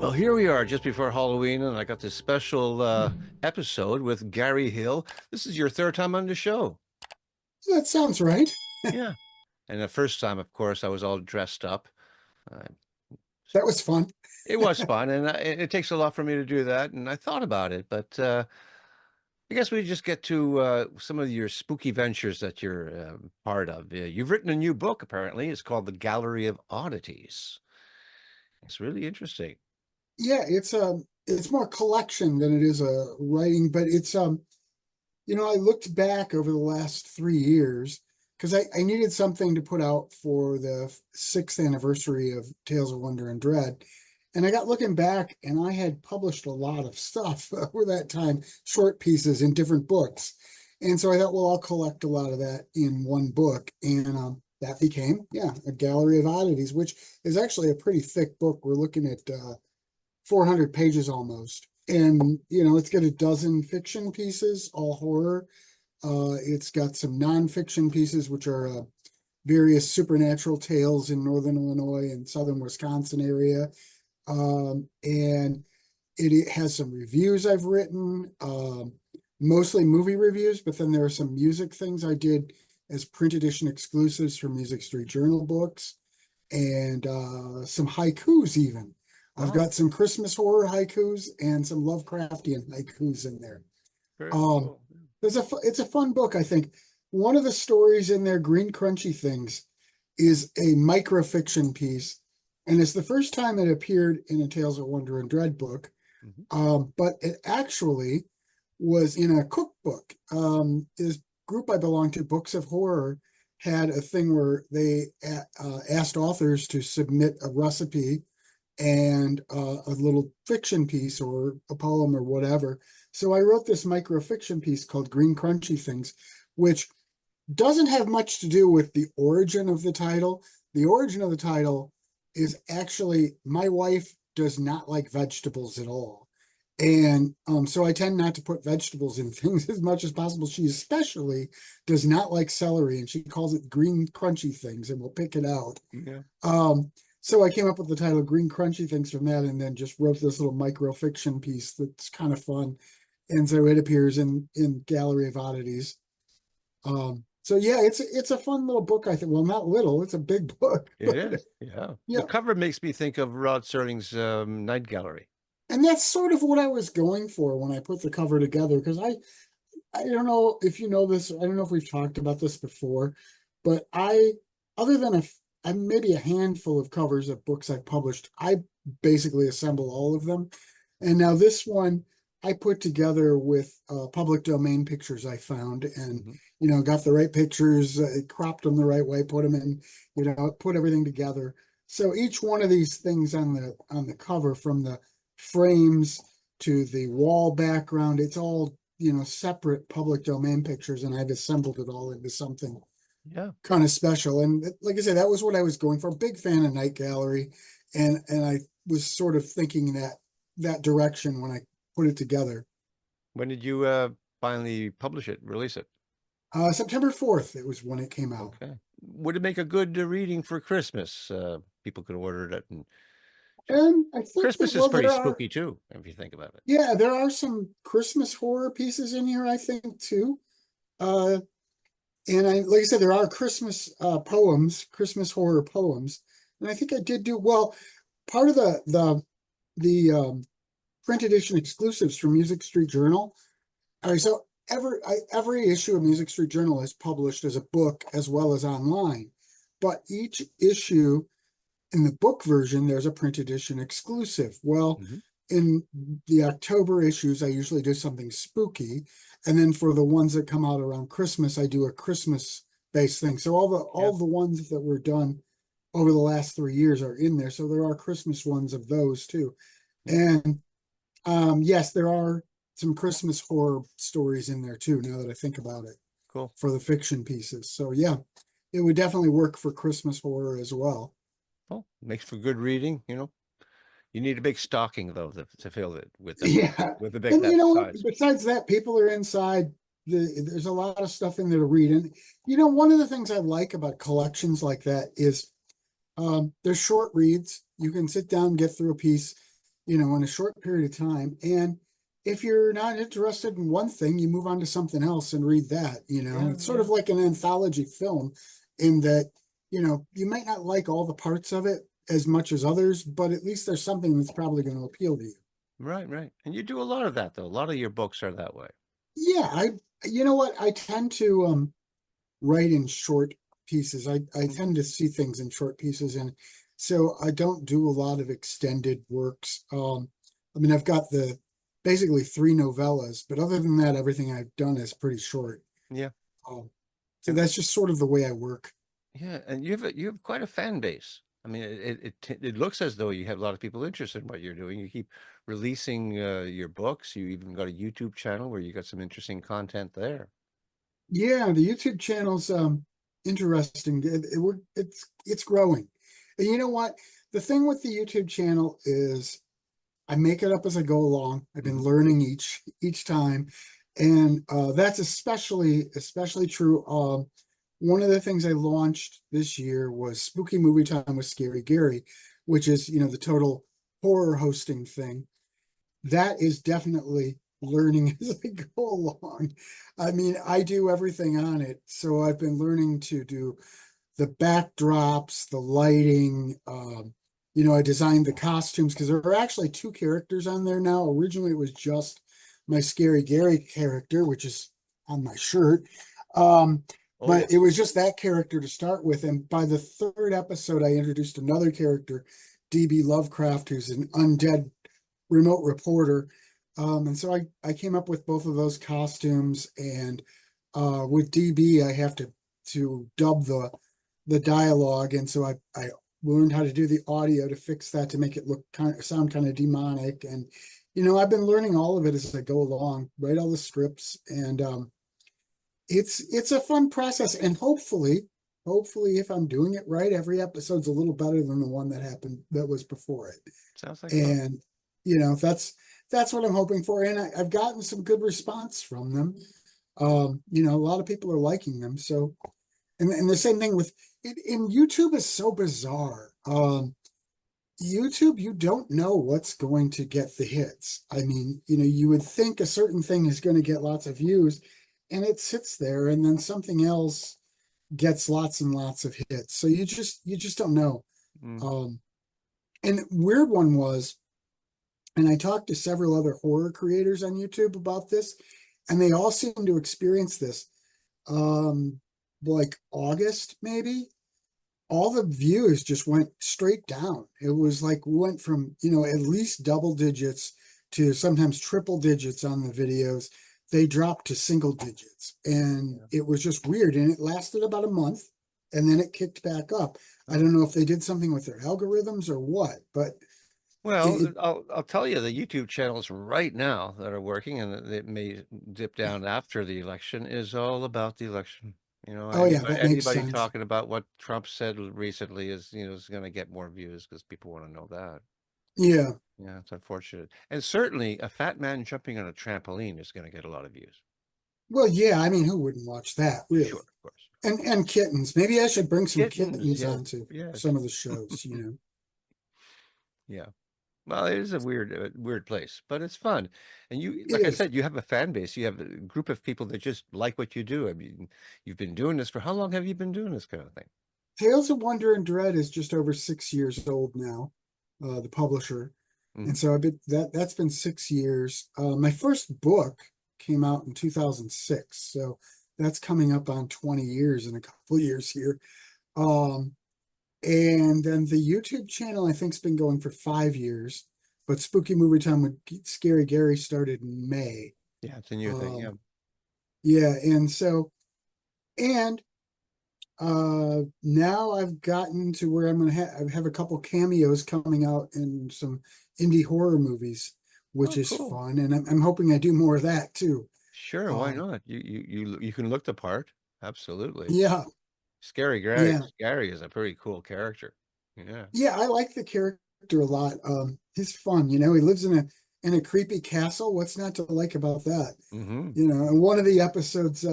Well, here we are just before Halloween, and I got this special episode with Gary Hill. This is your third time on the show. That sounds right. Yeah. And the first time, of course, I was all dressed up. Uh, That was fun. it was fun, and it takes a lot for me to do that. And I thought about it, but I guess we just get to some of your spooky ventures that you're part of. You've written a new book, apparently. It's called The Gallery of Oddities. It's really interesting. Yeah, it's more collection than it is a writing, but I looked back over the last 3 years because I needed something to put out for the sixth anniversary of Tales of Wonder and Dread. And I got looking back and I had published a lot of stuff over that time, short pieces in different books. And so I thought, well, I'll collect a lot of that in one book. And that became, a Gallery of Oddities, which is actually a pretty thick book. We're looking at 400 pages almost. And, it's got a dozen fiction pieces, all horror. It's got some nonfiction pieces, which are various supernatural tales in northern Illinois and southern Wisconsin area. And it has some reviews I've written, mostly movie reviews, but then there are some music things I did as print edition exclusives for Music Street Journal books, and some haikus even. I've Oh, got some Christmas horror haikus and some Lovecraftian haikus in there. very Um, cool. it's a fun book, I think. One of the stories in there, Green Crunchy Things, is a microfiction piece, and it's the first time it appeared in a Tales of Wonder and Dread book, Mhm. but it actually was in a cookbook. This group I belong to, Books of Horror, had a thing where they asked authors to submit a recipe and a little fiction piece or a poem or whatever. So I wrote this microfiction piece called Green Crunchy Things, which doesn't have much to do with the origin of the title. The origin of the title is actually my wife does not like vegetables at all. And so I tend not to put vegetables in things as much as possible. She especially does not like celery, and she calls it green crunchy things, and we'll pick it out. Yeah. So I came up with the title Green Crunchy Things from that, and then just wrote this little microfiction piece that's kind of fun. And so it appears in Gallery of Oddities. So yeah, it's a fun little book, I think. Well, not little, it's a big book. It is. Yeah. The Yeah. cover makes me think of Rod Serling's Night Gallery. And that's sort of what I was going for when I put the cover together, because I don't know if you know this, I don't know if we've talked about this before, but other than maybe a handful of covers of books I've published, I basically assemble all of them. And now this one I put together with public domain pictures I found, and Mhm. got the right pictures, cropped them the right way, put them in, put everything together. So each one of these things on the cover, from the frames to the wall background, it's all separate public domain pictures, and I've assembled it all into something Yeah. kind of special. And like I said, that was what I was going for. Big fan of Night Gallery, and I was sort of thinking that direction when I put it together. When did you finally publish it, release it? September 4th, it was when it came out. Okay. Would it make a good reading for Christmas? People could order it, and just And I think that, Christmas is well, pretty spooky too, if you think about it. there are some Christmas horror pieces in here, I think, too. Uh, and like I said, there are Christmas poems, Christmas horror poems. And I think I did do well. Part of the print edition exclusives from Music Street Journal. All right, so every issue of Music Street Journal is published as a book as well as online, but each issue in the book version, there's a print edition exclusive. Well, Mhm. in the October issues, I usually do something spooky, and then for the ones that come out around Christmas, I do a Christmas based thing. So Yeah. all the ones that were done over the last 3 years are in there. So there are Christmas ones of those too. Yeah. And yes, there are some Christmas horror stories in there too, now that I think about it, Cool. for the fiction pieces. So yeah, it would definitely work for Christmas horror as well. Well, makes for good reading, you know. You need a big stocking though to fill it with the Yeah. with a big And that you know what? size. Besides that, people are inside. There's a lot of stuff in there to read. And one of the things I like about collections like that is they're short reads. You can sit down, get through a piece. in a short period of time. And if you're not interested in one thing, you move on to something else and read that. Yeah, It's sort yeah. of like an anthology film in that, you might not like all the parts of it as much as others, but at least there's something that's probably going to appeal to you. Right, right. And you do a lot of that though. A lot of your books are that way. Yeah, you know what? I tend to write in short pieces. I Mhm. tend to see things in short pieces, and so I don't do a lot of extended works. I mean, I've got the basically three novellas, but other than that, everything I've done is pretty short. Yeah. Um, so And that's just sort of the way I work. yeah, and you have quite a fan base. I mean, it looks as though you have a lot of people interested in what you're doing. You keep releasing your books. You even got a YouTube channel where you got some interesting content there. Yeah, the YouTube channel's interesting. It's growing. And you know what? The thing with the YouTube channel is I make it up as I go along. I've been Hmm. learning each time, and that's especially true. One of the things I launched this year was Spooky Movie Time with Scary Gary, which is the total horror hosting thing. That is definitely learning as I go along. I mean, I do everything on it, so I've been learning to do the backdrops, the lighting. I designed the costumes because there are actually two characters on there now. Originally, it was just my Scary Gary character, which is on my shirt. Um, Oh yeah. but it was just that character to start with. And by the third episode, I introduced another character, DB Lovecraft, who's an undead remote reporter. And so I came up with both of those costumes. And with DB, I have to dub the dialogue, and so I learned how to do the audio to fix that to make it sound kind of demonic. And I've been learning all of it as I go along, write all the scripts, and it's a fun process. And hopefully, if I'm doing it right, every episode's a little better than the one that was before it. Sounds like fun. And that's what I'm hoping for. And I've gotten some good response from them. A lot of people are liking them. So, and the same thing with it, and YouTube is so bizarre. YouTube, you don't know what's going to get the hits. I mean, you would think a certain thing is going to get lots of views, and it sits there, and then something else gets lots and lots of hits. So you just don't know. Mm. Um, and weird one was, and I talked to several other horror creators on YouTube about this, and they all seem to experience this. Um, like August, maybe all the views just went straight down. It was like we went from, at least double digits to sometimes triple digits on the videos. They dropped to single digits, and Yeah. it was just weird. And it lasted about a month, and then it kicked back up. I Oh. don't know if they did something with their algorithms or what, but Well, it I'll tell you the YouTube channels right now that are working and that it may dip down after the election is all about the election. You know, oh yeah, anybody that makes anybody sense. talking about what Trump said recently is going to get more views because people want to know that. Yeah. Yeah, it's unfortunate. And certainly a fat man jumping on a trampoline is going to get a lot of views. Well, yeah, I mean, who wouldn't watch that, Sure, really? of course. And kittens. Maybe I should bring some Kittens, kittens yes, onto yes. some of the shows. Yeah. Well, it is a weird place, but it's fun. And you, It like I is. said, you have a fan base. You have a group of people that just like what you do. I mean, you've been doing this for how long have you been doing this kind of thing? Tales of Wonder and Dread is just over 6 years old now, the publisher. Hmm. And so that's been 6 years. My first book came out in 2006. So that's coming up on 20 years in a couple of years here. Um, and then the YouTube channel, I think, has been going for 5 years. But Spooky Movie Time with Scary Gary started in May. Yeah, it's a new thing. Yeah. Um, yeah, and now I've gotten to where I'm gonna have a couple cameos coming out in some indie horror movies, which Oh, is cool. fun, and I'm hoping I do more of that too. Sure, why Um, not? You can look the part. Absolutely. yeah, Scary Gary. yeah, Gary is a pretty cool character. Yeah. yeah. I like the character a lot. He's fun. He lives in a creepy castle. What's not to like about that? Hmm. And one of the episodes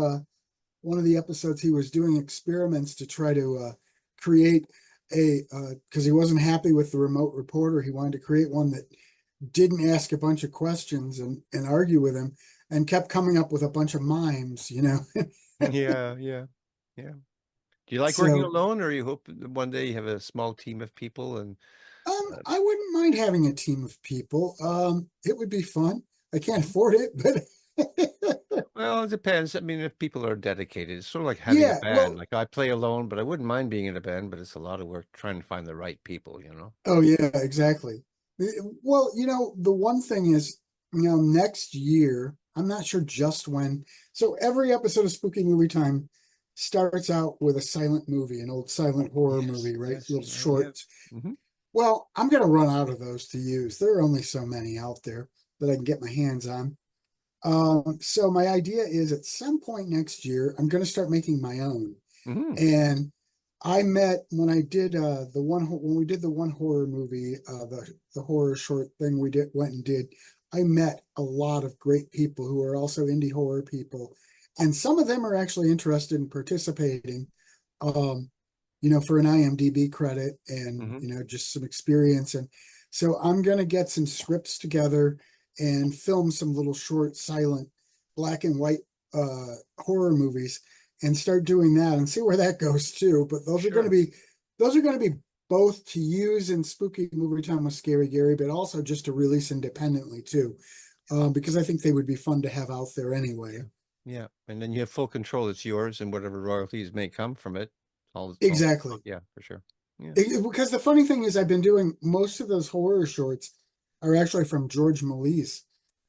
he was doing experiments to try to create a because he wasn't happy with the remote reporter. He wanted to create one that didn't ask a bunch of questions and argue with him and kept coming up with a bunch of mimes, you know. Yeah, yeah, yeah. Do you like working So alone, or you hope that one day you have a small team of people and I wouldn't mind having a team of people. It would be fun. I can't Mhm. afford it, but Well, it depends. I mean, if people are dedicated, it's sort of like having a yeah, band. well, Like I play alone, but I wouldn't mind being in a band, but it's a lot of work trying to find the right people, you know? oh yeah, exactly. Well, the one thing is, next year, I'm not sure just when. So every episode of Spooky Movie Time starts out with a silent movie, an old silent horror Yes, movie, right? yes, Little yeah. shorts. Hmm. Well, I'm gonna run out of those to use. There are only so many out there that I can get my hands on. So my idea is at some point next year, I'm going to start making my own. Hmm. And I met when I did when we did the one horror movie, the horror short thing we went and did. I met a lot of great people who are also indie horror people, and some of them are actually interested in participating. Um, for an IMDb credit and Hmm. just some experience. And so I'm going to get some scripts together and film some little short, silent, black and white horror movies and start doing that and see where that goes too. But Sure. those are going to be both to use in Spooky Movie Time with Scary Gary, but also just to release independently too, because I think they would be fun to have out there Yeah. anyway. Yeah. And then you have full control. It's yours, and whatever royalties may come from it. All, Exactly. yeah, for sure. Yeah. Because the funny thing is, I've been doing most of those horror shorts are actually from George Méliès,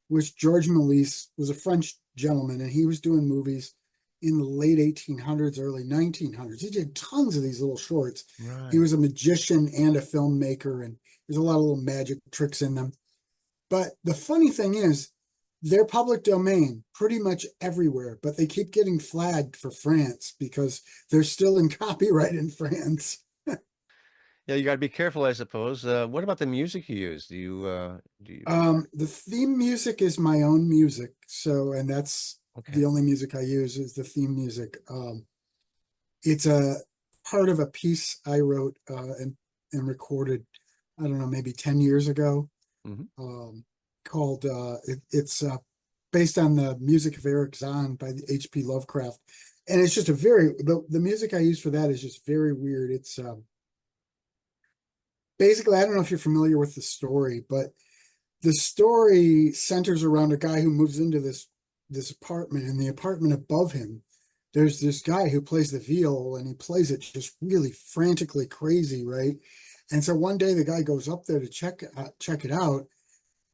which George Méliès was a French gentleman, and he was doing movies in the late 1800s, early 1900s. He did tons of these little shorts. He Right. was a magician and a filmmaker, and there's a lot of little magic tricks in them. But the funny thing is, they're public domain pretty much everywhere, but they keep getting flagged for France because they're still in copyright in France. Yeah, you got to be careful, I suppose. What about the music you use? Do you The theme music is my own music, and that's okay. the only music I use is the theme music. It's a part of a piece I wrote and recorded, I don't know, maybe 10 years ago, Hmm. um, called it's based on the music of Eric Zahn by the H.P. Lovecraft. And it's just the music I use for that is just very weird. It's basically, I don't know if you're familiar with the story, but the story centers around a guy who moves into this apartment, and the apartment above him there's this guy who plays the viol, and he plays it just really frantically crazy, right? And so one day the guy goes up there to check it out,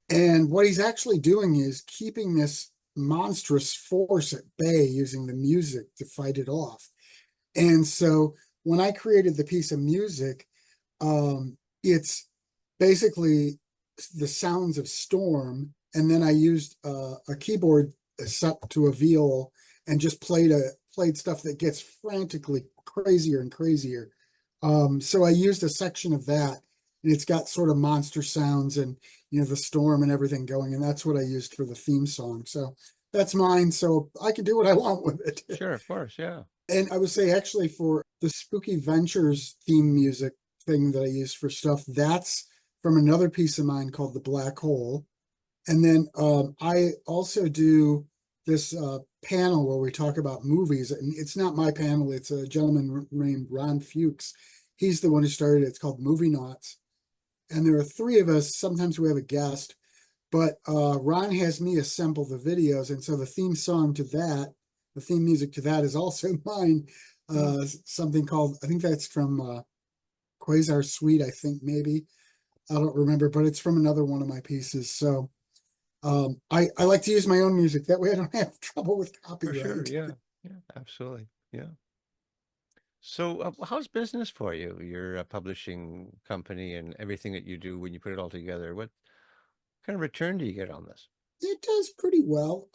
and what he's actually doing is keeping this monstrous force at bay using the music to fight it off. And so when I created the piece of music, it's basically the sounds of storm, and then I used a keyboard set to a viol and just played stuff that gets frantically crazier and crazier. So I used a section of that, and it's got sort of monster sounds and the storm and everything going, and that's what I used for the theme song. So that's mine, so I can do what I want with it. Sure, of course, yeah. And I would say actually for the Spooky Ventures theme music thing that I use for stuff, that's from another piece of mine called The Black Hole. And then I also do this panel where we talk about movies. And it's not my panel, it's a gentleman named Ron Fuchs. He's the one who started it. It's called Movie Knots. And there are three of us. Sometimes we have a guest, but Ron has me assemble the videos. And so the theme music to that is also mine. Hmm. Something called, I think that's from Quasar Suite, I think maybe. I don't remember, but it's from another one of my pieces. So I like to use my own music. That way I don't have trouble with For sure, copyright. yeah. Yeah, absolutely. Yeah. So, how's business for you? Your publishing company and everything that you do when you put it all together. What kind of return do you get on this? It does pretty well.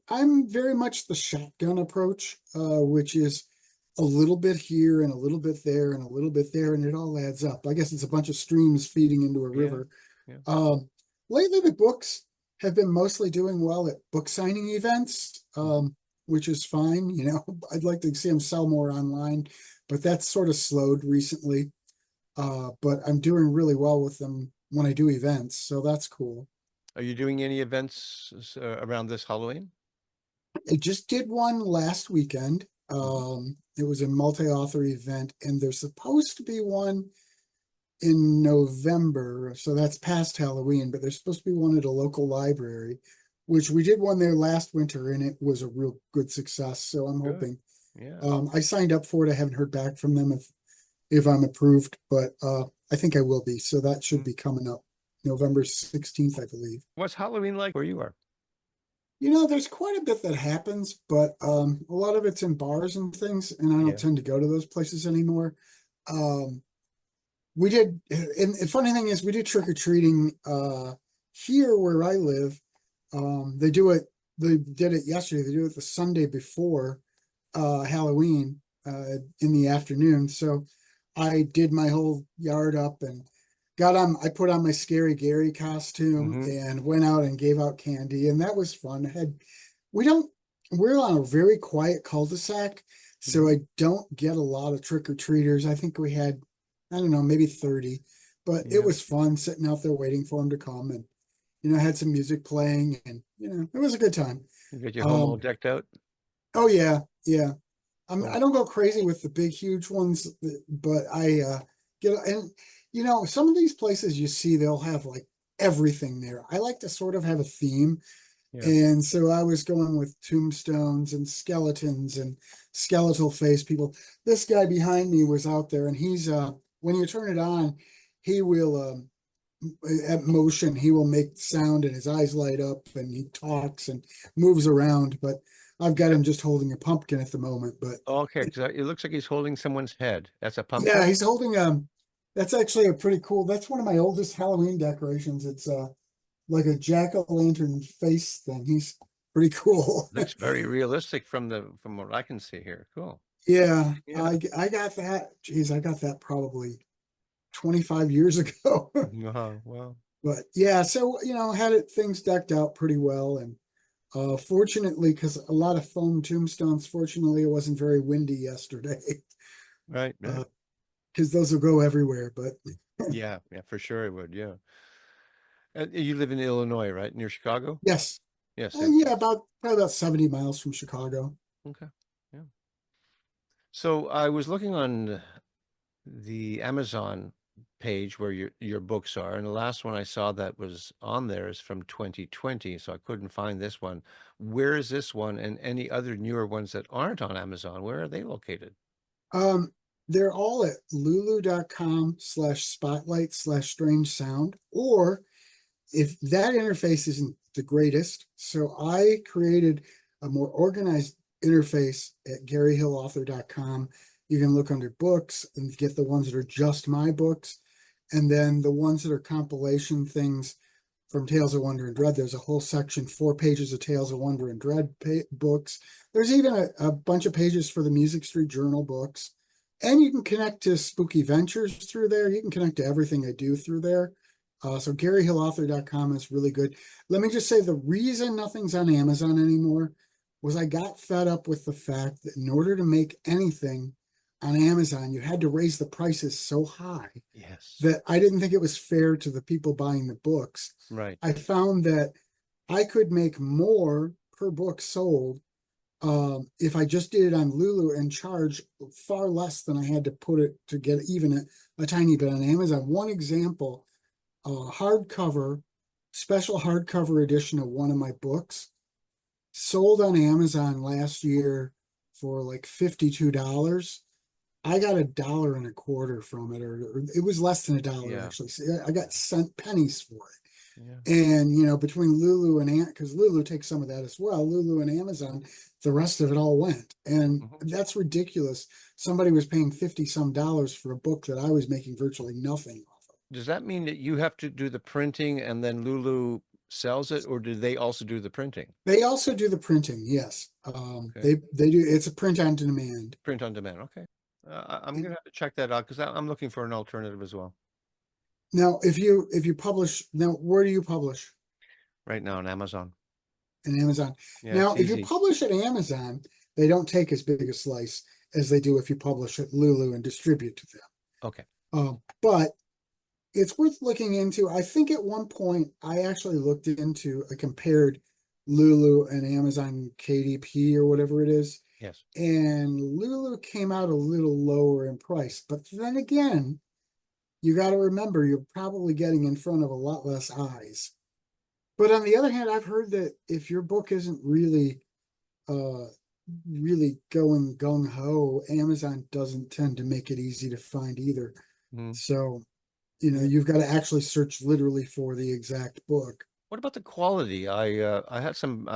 I'm very much the shotgun approach, which is a little bit here and a little bit there and a little bit there, and it all adds up. I guess it's a bunch of streams feeding into a Yeah. river. Yeah. Um, Lately, the books have been mostly doing well at book signing events, Mhm. which is fine. I'd like to see them sell more online, but that's sort of slowed recently. But I'm doing really well with them when I do events, so that's cool. Are you doing any events around this Halloween? I just did one last weekend. Mhm. It was a multi-author event, and there's supposed to be one in November, so that's past Halloween, but there's supposed to be one at a local library, which we did one there last winter, and it was a real good success. So I'm Good. hoping. Yeah. I signed up for it. I haven't heard back from them if I'm approved, but I think I will be. So that should Mm. be coming up November 16th, I believe. What's Halloween like where you are? There's quite a bit that happens, but a lot of it's in bars and things, and I don't Yeah. tend to go to those places anymore. Um, we did, and the funny thing is, we do trick or treating here where I live. They do it. They did it yesterday. They do it the Sunday before Halloween in the afternoon. So I did my whole yard up and got on. I put on my Scary Gary costume Hmm. and went out and gave out candy, and that was fun. We don't. We're on a very quiet cul-de-sac, so Hmm. I don't get a lot of trick-or-treaters. I think we had, I don't know, maybe 30, but it Yeah. was fun sitting out there waiting for them to come, and had some music playing, and it was a good time. You got your home all Um, decked out? oh yeah, yeah. I Cool. don't go crazy with the big, huge ones, but I get and some of these places you see they'll have like everything there. I like to sort of have a theme, Yeah. and so I was going with tombstones and skeletons and skeletal face people. This guy behind me was out there, and he's when you turn it on, he will at motion he will make sound and his eyes light up and he talks and moves around. But I've got him just holding a pumpkin at the moment. But Okay, because it looks like he's holding someone's head. That's a yeah, pumpkin? he's holding that's actually a pretty cool, that's one of my oldest Halloween decorations. It's like a jack-o'-lantern face thing. He's pretty cool. Looks very realistic from what I can see here. Cool. Yeah, Yeah. I got that. Geez, I got that probably 25 years ago. Well, But yeah, so had it things decked out pretty well. And fortunately, because a lot of foam tombstones, fortunately it wasn't very windy yesterday. right, right. Because those will go everywhere. But Yeah, yeah, for sure it would. Yeah. You live in Illinois, right? Near Chicago? yes. Yeah, same. Yeah, probably about 70 miles from Chicago. Okay. Yeah. So I was looking on the Amazon page where your books are, and the last one I saw that was on there is from 2020, so I couldn't find this one. Where is this one and any other newer ones that aren't on Amazon? Where are they located? Um, they're all at lulu.com/spotlight/strange sound. Or if that interface isn't the greatest, so I created a more organized interface at GaryHillAuthor.com. You can look under books and get the ones that are just my books. And then the ones that are compilation things from Tales of Wonder and Dread, there's a whole section, 4 pages of Tales of Wonder and Dread books. There's even a bunch of pages for the Music Street Journal books. And you can connect to Spooky Ventures through there. You can connect to everything I do through there. So GaryHillAuthor.com is really good. Let me just say the reason nothing's on Amazon anymore was I got fed up with the fact that in order to make anything on Amazon, you had to raise the prices so high Yes. that I didn't think it was fair to the people buying the books. Right. I found that I could make more per book sold if I just did it on Lulu and charge far less than I had to put it to get even a tiny bit on Amazon. One example, hardcover, special hardcover edition of one of my books sold on Amazon last year for like $52. I got $1.25 from it, or it was less than $1 Yeah. actually. So I got cent pennies for it. Yeah. And between Lulu and because Lulu takes some of that as well, Lulu and Amazon, the rest of it all went. And Mhm. that's ridiculous. Somebody was paying 50 some dollars for a book that I was making virtually nothing off of. Does that mean that you have to do the printing and then Lulu sells it, or do they also do the printing? They also do the printing, yes. Okay. They do. It's a print on demand. Print on demand. Okay. I'm gonna have to check that out because I'm looking for an alternative as well Now, if you publish, now where do you publish? right now on Amazon. In Amazon. Yeah, Now, it's if you easy. publish at Amazon, they don't take as big a slice as they do if you publish at Lulu and distribute to them. Okay. But it's worth looking into. I think at one point I actually looked into, I compared Lulu and Amazon KDP or whatever it is, Yes. and Lulu came out a little lower in price. But then again, you got to remember you're probably getting in front of a lot less eyes. But on the other hand, I've heard that if your book isn't uh really going gung ho, Amazon doesn't tend to make it easy to find either. Mm, So, yeah. you've got to actually search literally for the exact book. What about the quality? I had some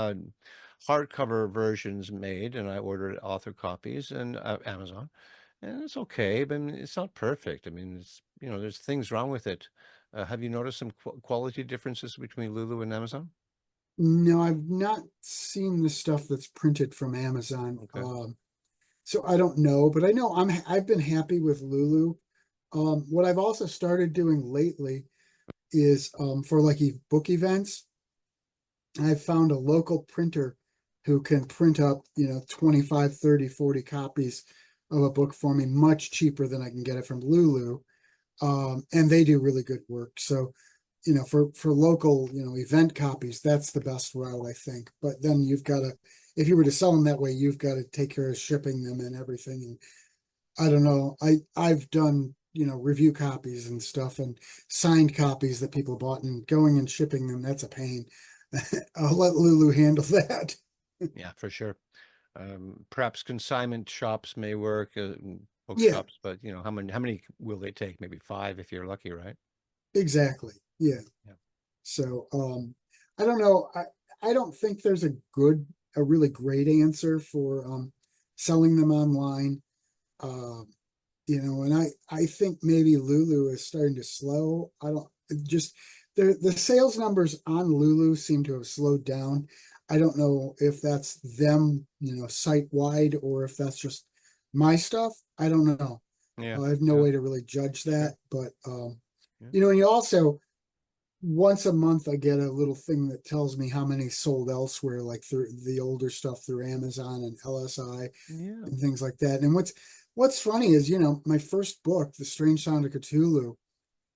hardcover versions made, and I ordered author copies and Amazon, and it's okay, but I mean, it's not perfect. I mean, it's there's things wrong with it. Have you noticed some quality differences between Lulu and Amazon? No, I've not seen the stuff that's printed from Amazon. Okay. So I don't know, but I know I've been happy with Lulu. What I've also started doing lately is for like book events, I've found a local printer who can print up, 25, 30, 40 copies of a book for me much cheaper than I can get it from Lulu. And they do really good work. So, for local, event copies, that's the best route, I think. But then you've got to, if you were to sell them that way, you've got to take care of shipping them and everything. And I don't know. I've done, review copies and stuff and signed copies that people bought, and going and shipping them, that's a pain. I'll let Lulu handle that. Yeah, for sure. Perhaps consignment shops may work, Yeah, bookshops, but how many will they take? Maybe five if you're lucky, right? exactly. Yeah. Yeah. So I don't know. I don't think there's a really great answer for selling them online. Um, and I think maybe Lulu is starting to slow. I don't just the sales numbers on Lulu seem to have slowed down. I don't know if that's them, site wide, or if that's just my stuff. I don't know. Yeah. I have no Yeah. way to really judge Sure. that, but Yeah. and you also once a month I get a little thing that tells me how many sold elsewhere, like through the older stuff through Amazon and LSI Yeah. and things like that. And what's funny is, my first book, The Strange Sound of Cthulhu,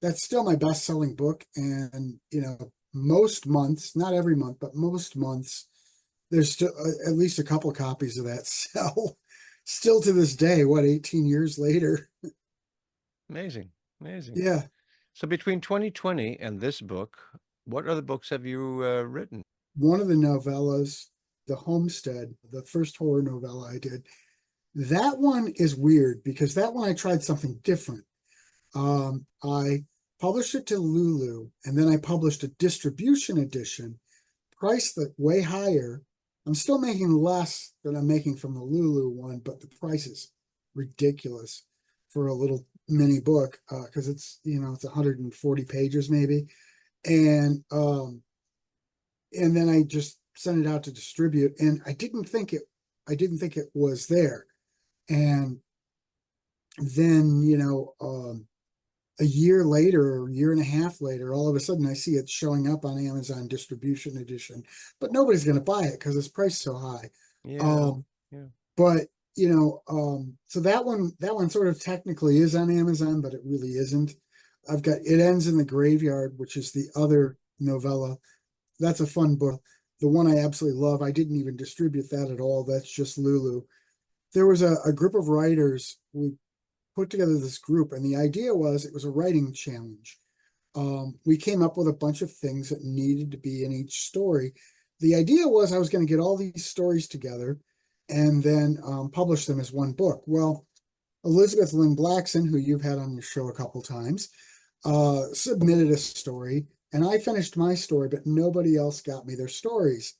that's still my best-selling book. And, most months, not every month, but most months, there's still at least a couple copies of that sell still to this day, 18 years later. Amazing. Amazing. Yeah. So between 2020 and this book, what other books have you written? One of the novellas, The Homestead, the first horror novella I did, that one is weird because that one I tried something different. I published it to Lulu, and then I published a distribution edition, priced that way higher. I'm still making less than I'm making from the Lulu one, but the price is ridiculous for a little mini book because it's 140 pages maybe, and then I just sent it out to distribute, and I didn't think it was there, and then a year later or a year and a half later, all of a sudden I see it showing up on Amazon distribution edition, but nobody's going to buy it because it's priced so high. Yeah. Um, Yeah. but so that one sort of technically is on Amazon, but it really isn't. I've got It Ends in the Graveyard, which is the other novella. That's a fun book. The one I absolutely love, I didn't even distribute that at all. That's just Lulu. There was a group of writers. We put together this group, and the idea was it was a writing challenge. We came up with a bunch of things that needed to be in each story. The idea was I was going to get all these stories together and then publish them as one book. Well, Elizabeth Lynn Blackson, who you've had on your show a couple times, submitted a story, and I finished my story, but nobody else got me their stories.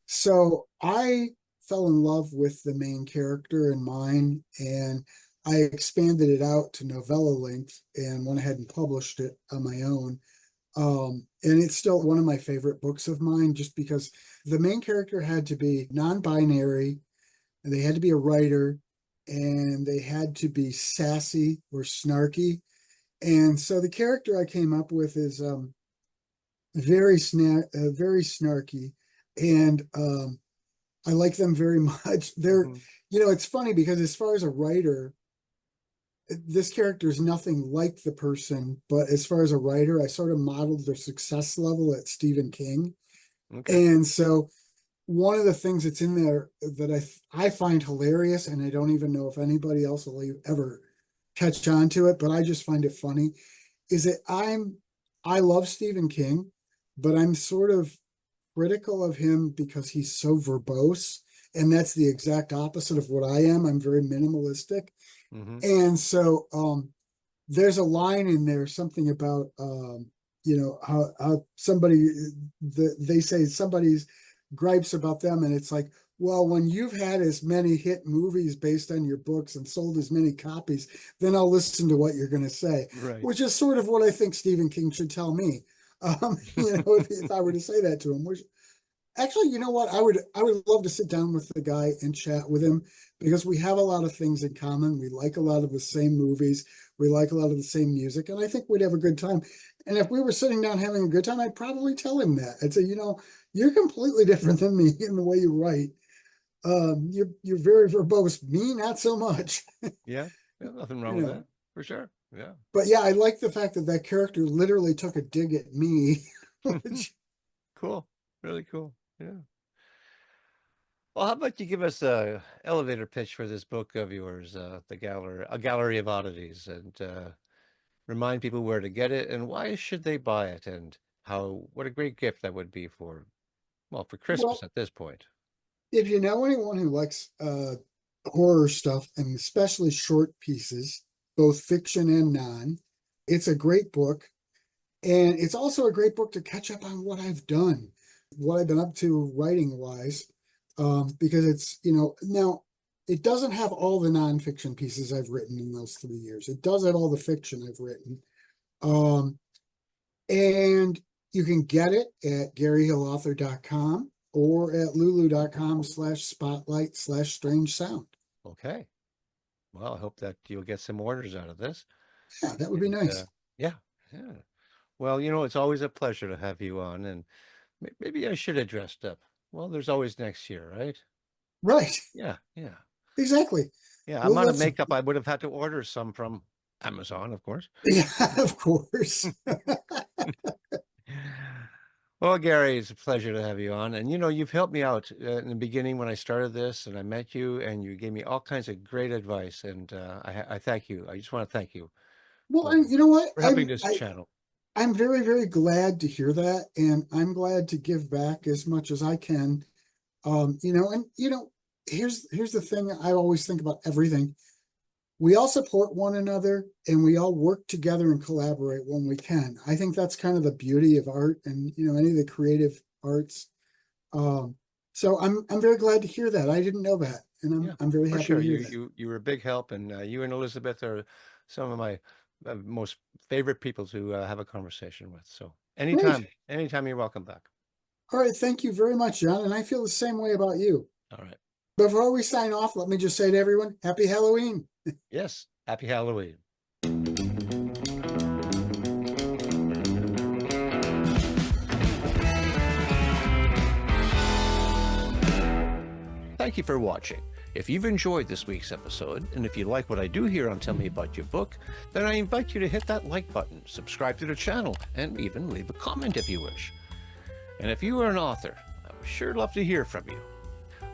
So I fell in love with the main character in mine, and I expanded it out to novella length and went ahead and published it on my own. And it's still one of my favorite books of mine, just because the main character had to be non-binary, and they had to be a writer, and they had to be sassy or snarky. And so the character I came up with is very snarky, and I like them very much. Hmm. It's funny because as far as a writer, this character is nothing like the person, but as far as a writer, I sort of modeled their success level at Stephen King. Okay. And so one of the things that's in there that I find hilarious, and I don't even know if anybody else will ever catch on to it, but I just find it funny, is that I love Stephen King, but I'm sort of critical of him because he's so verbose, and that's the exact opposite of what I am. I'm very minimalistic. Hmm. And so there's a line in there, something about how somebody they say somebody's gripes about them, and it's like, well, when you've had as many hit movies based on your books and sold as many copies, then I'll listen to what you're going to say, Right. which is sort of what I think Stephen King should tell me. If I were to say that to him, which actually, you know what? I would love to sit down with the guy and chat with him because we have a lot of things in common. We like a lot of the same movies. We like a lot of the same music, and I think we'd have a good time. And if we were sitting down having a good time, I'd probably tell him that. I'd say, you're completely different than me in the way you write. You're very verbose. Me, not so much. Yeah. Yeah. Nothing wrong you with know. that, for sure. Yeah. But yeah, I like the fact that that character literally took a dig at me. Which, Cool. Really cool. Yeah. Well, how about you give us a elevator pitch for this book of yours, A Gallery of Oddities, and remind people where to get it and why should they buy it, and what a great gift that would be for Christmas well, at this point. if you know anyone who likes horror stuff and especially short pieces, both fiction and non, it's a great book. And it's also a great book to catch up on what I've done, what I've been up to writing wise, because now it doesn't have all the nonfiction pieces I've written in those 3 years. It does have all the fiction I've written. Um, and you can get it at GaryHillAuthor.com or at lulu.com/spotlight/strange sound. Okay. Well, I hope that you'll get some orders out of this. Yeah, that would be And nice. yeah, yeah. Well, it's always a pleasure to have you on, and maybe I should have dressed up. Well, there's always next year, right? Right. Yeah, yeah. Exactly. Yeah, I'm Well, out of let's, makeup. I would have had to order some from Amazon, of course. yeah, of course. Well, Gary, it's a pleasure to have you on. And you've helped me out in the beginning when I started this, and I met you, and you gave me all kinds of great advice. And I thank you. I just want to thank you Well, for, and you know what? for helping this channel. I'm very, very glad to hear that, and I'm glad to give back as much as I can. And here's the thing I always think about everything. We all support one another and we all work together and collaborate when we can. I think that's kind of the beauty of art and any of the creative arts. Um, so I'm very glad to hear that. I didn't know that, and Yeah, I'm very for happy sure. to hear You that. you you were a big help, and you and Elizabeth are some of my most favorite people to have a conversation with. So Great. anytime you're welcome back. All right, thank you very much, John, and I feel the same way about you. All right. Before we sign off, let me just say to everyone, Happy Halloween. Yes. Happy Halloween. Thank you for watching. If you've enjoyed this week's episode, and if you like what I do here on Tell Me About Your Book, then I invite you to hit that like button, subscribe to the channel, and even leave a comment if you wish. And if you are an author, I would sure love to hear from you.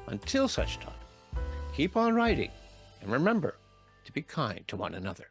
Until such time, keep on writing, and remember to be kind to one another.